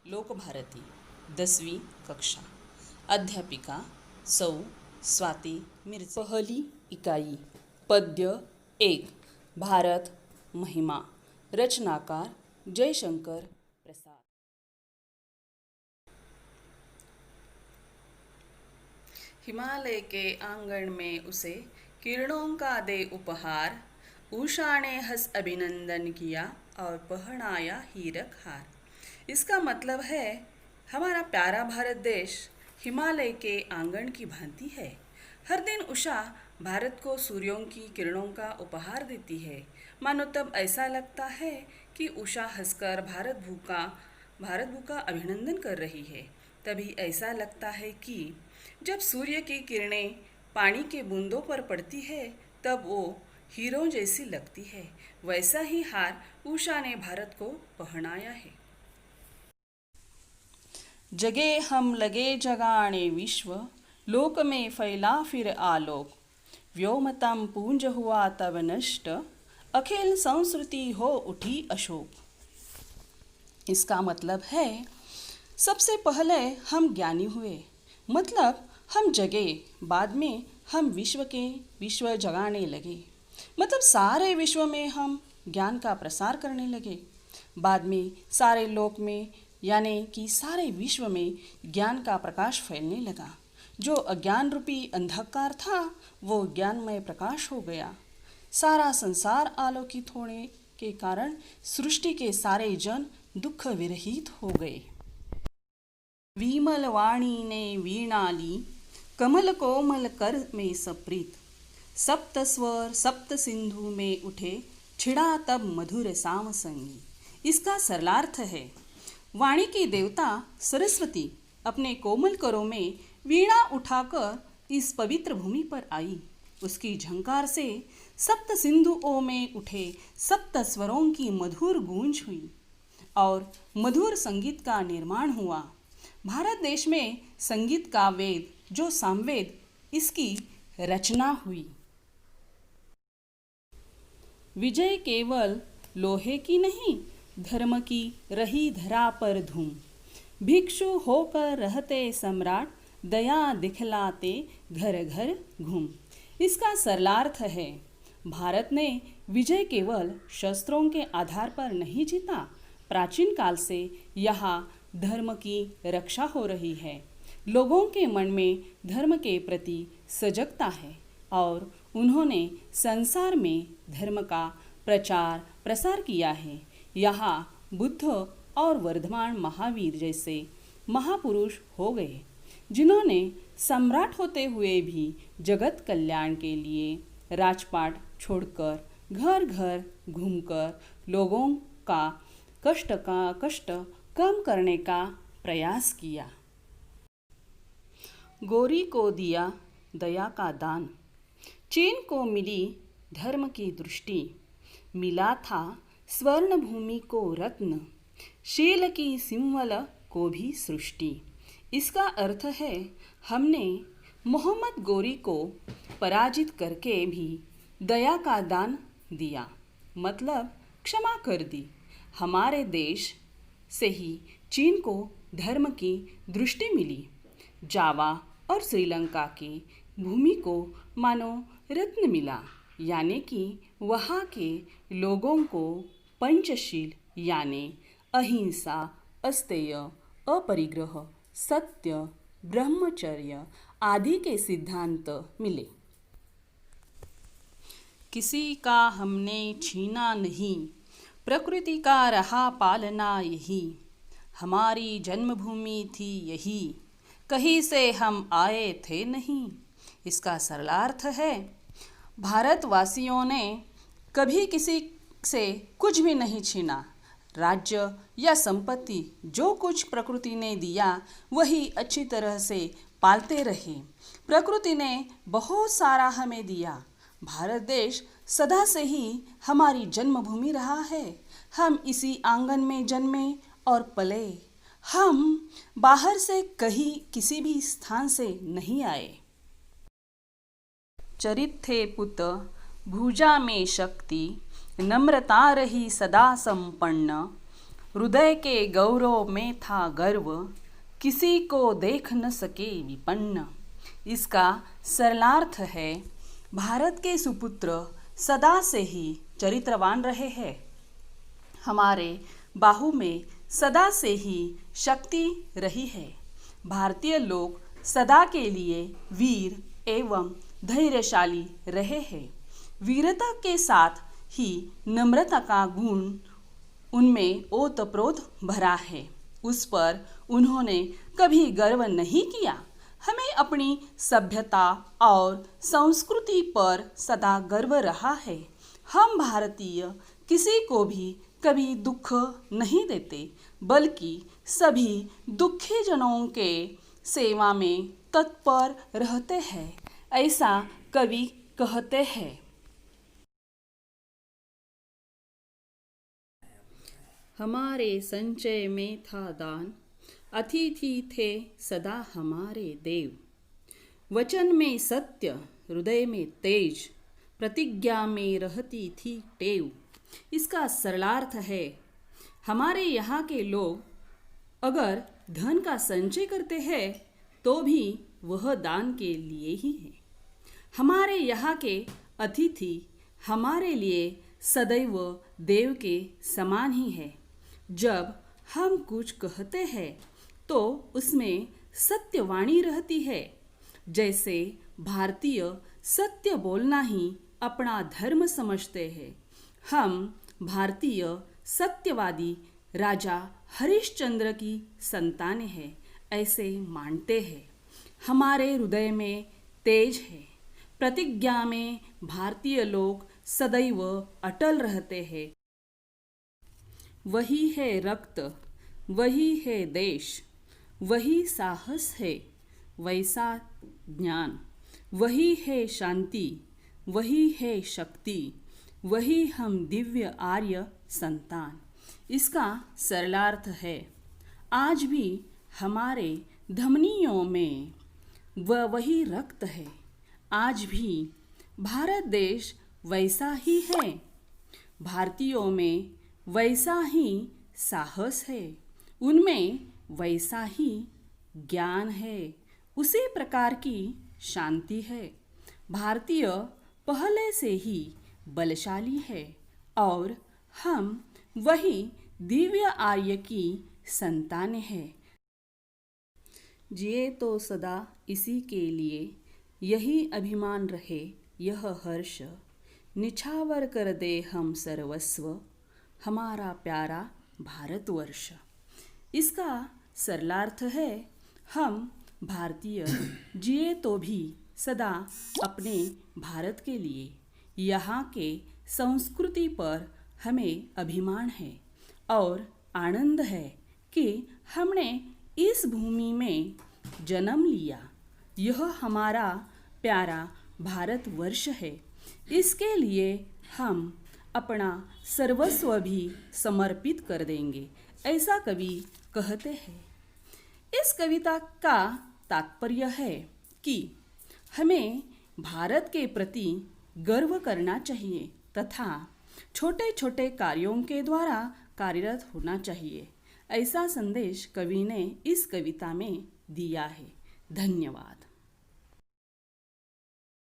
लोकभारती 10वीं कक्षा। अध्यापिका सौ स्वाति मिर्जे। पहली इकाई पद्य 1 भारत महिमा। रचनाकार जयशंकर प्रसाद। हिमालय के आंगन में उसे किरणों का दे उपहार, उषा ने हंस अभिनंदन किया और पहनाया हीरक हार। इसका मतलब है हमारा प्यारा भारत देश हिमालय के आंगन की भांति है। हर दिन उषा भारत को सूर्यों की किरणों का उपहार देती है। मानो तब ऐसा लगता है कि उषा हंसकर भारत भू का अभिनंदन कर रही है। तभी ऐसा लगता है कि जब सूर्य की किरणें पानी के बूंदों पर पड़ती है तब वो हीरों जैसी लगती है। वैसा ही हार उषा ने भारत को पहनाया है। जगे हम लगे जगाने विश्व, लोक में फैला फिर आलोक। व्योमतम पूंज हुआ तब नष्ट, अखिल संस्कृति हो उठी अशोक। इसका मतलब है सबसे पहले हम ज्ञानी हुए, मतलब हम जगे, बाद में हम विश्व जगाने लगे, मतलब सारे विश्व में हम ज्ञान का प्रसार करने लगे। बाद में सारे लोक में यानी कि सारे विश्व में ज्ञान का प्रकाश फैलने लगा। जो अज्ञान रूपी अंधकार था वो ज्ञानमय प्रकाश हो गया। सारा संसार आलोकित होने के कारण सृष्टि के सारे जन दुख विरहित हो गए। विमल वाणी ने वीणा ली, कमल कोमल कर में सप्रीत। सप्त स्वर सप्त सिंधु में उठे, छिड़ा तब मधुर साम संगी। इसका सरलार्थ है वाणी की देवता सरस्वती अपने कोमल करों में वीणा उठाकर इस पवित्र भूमि पर आई। उसकी झंकार से सप्त सिंधुओं में उठे सप्त स्वरों की मधुर गूंज हुई और मधुर संगीत का निर्माण हुआ। भारत देश में संगीत का वेद जो सामवेद, इसकी रचना हुई। विजय केवल लोहे की नहीं, धर्म की रही धरा पर धूम। भिक्षु होकर रहते सम्राट, दया दिखलाते घर घर घूम। इसका सरलार्थ है भारत ने विजय केवल शस्त्रों के आधार पर नहीं जीता। प्राचीन काल से यहाँ धर्म की रक्षा हो रही है। लोगों के मन में धर्म के प्रति सजगता है और उन्होंने संसार में धर्म का प्रचार प्रसार किया है। यहाँ बुद्ध और वर्धमान महावीर जैसे महापुरुष हो गए जिन्होंने सम्राट होते हुए भी जगत कल्याण के लिए राजपाट छोड़कर घर घर घूमकर लोगों का कष्ट कम करने का प्रयास किया। गोरी को दिया दया का दान, चीन को मिली धर्म की दृष्टि। मिला था स्वर्ण भूमि को रत्न, शील की सिंवल को भी सृष्टि। इसका अर्थ है हमने मोहम्मद गोरी को पराजित करके भी दया का दान दिया, मतलब क्षमा कर दी। हमारे देश से ही चीन को धर्म की दृष्टि मिली। जावा और श्रीलंका की भूमि को मानो रत्न मिला, यानी कि वहाँ के लोगों को पंचशील यानी अहिंसा, अस्तेय, अपरिग्रह, सत्य, ब्रह्मचर्य आदि के सिद्धांत मिले। किसी का हमने छीना नहीं, प्रकृति का रहा पालना यही। हमारी जन्मभूमि थी यही, कहीं से हम आए थे नहीं। इसका सरलार्थ है भारतवासियों ने कभी किसी से कुछ भी नहीं छीना। राज्य या संपत्ति जो कुछ प्रकृति ने दिया वही अच्छी तरह से पालते रहे। प्रकृति ने बहुत सारा हमें दिया। भारत देश सदा से ही हमारी जन्मभूमि रहा है। हम इसी आंगन में जन्मे और पले। हम बाहर से कहीं किसी भी स्थान से नहीं आए। चरित थे पुत भुजा में शक्ति, नम्रता रही सदा संपन्न। हृदय के गौरव में था गर्व, किसी को देख न सके विपन्न। इसका सरलार्थ है, भारत के सुपुत्र सदा से ही चरित्रवान रहे हैं। हमारे बाहु में सदा से ही शक्ति रही है। भारतीय लोग सदा के लिए वीर एवं धैर्यशाली रहे हैं। वीरता के साथ ही नम्रता का गुण उनमें ओतप्रोत भरा है। उस पर उन्होंने कभी गर्व नहीं किया। हमें अपनी सभ्यता और संस्कृति पर सदा गर्व रहा है। हम भारतीय किसी को भी कभी दुख नहीं देते, बल्कि सभी दुखी जनों के सेवा में तत्पर रहते हैं। ऐसा कवि कहते हैं। हमारे संचय में था दान, अतिथि थे सदा हमारे देव। वचन में सत्य, हृदय में तेज, प्रतिज्ञा में रहती थी टेव। इसका सरलार्थ है, हमारे यहाँ के लोग अगर धन का संचय करते हैं तो भी वह दान के लिए ही है। हमारे यहाँ के अतिथि हमारे लिए सदैव देव के समान ही है। जब हम कुछ कहते हैं तो उसमें सत्यवाणी रहती है। जैसे भारतीय सत्य बोलना ही अपना धर्म समझते हैं। हम भारतीय सत्यवादी राजा हरिश्चंद्र की संतानें हैं, ऐसे मानते हैं। हमारे हृदय में तेज है। प्रतिज्ञा में भारतीय लोग सदैव अटल रहते हैं। वही है रक्त, वही है देश, वही साहस है, वैसा ज्ञान, वही है शांति, वही है शक्ति, वही हम दिव्य आर्य संतान। इसका सरलार्थ है, आज भी हमारे धमनियों में वही रक्त है। आज भी भारत देश वैसा ही है। भारतीयों में वैसा ही साहस है, उनमें वैसा ही ज्ञान है, उसी प्रकार की शांति है। भारतीय पहले से ही बलशाली है और हम वही दिव्य आर्य की संतानें हैं। जिए तो सदा इसी के लिए, यही अभिमान रहे यह हर्ष। निछावर कर दे हम सर्वस्व, हमारा प्यारा भारतवर्ष। इसका सरलार्थ है, हम भारतीय जिए तो भी सदा अपने भारत के लिए। यहाँ के संस्कृति पर हमें अभिमान है और आनंद है कि हमने इस भूमि में जन्म लिया। यह हमारा प्यारा भारतवर्ष है। इसके लिए हम अपना सर्वस्व भी समर्पित कर देंगे, ऐसा कवि कहते हैं। इस कविता का तात्पर्य है कि हमें भारत के प्रति गर्व करना चाहिए तथा छोटे छोटे कार्यों के द्वारा कार्यरत होना चाहिए। ऐसा संदेश कवि ने इस कविता में दिया है। धन्यवाद।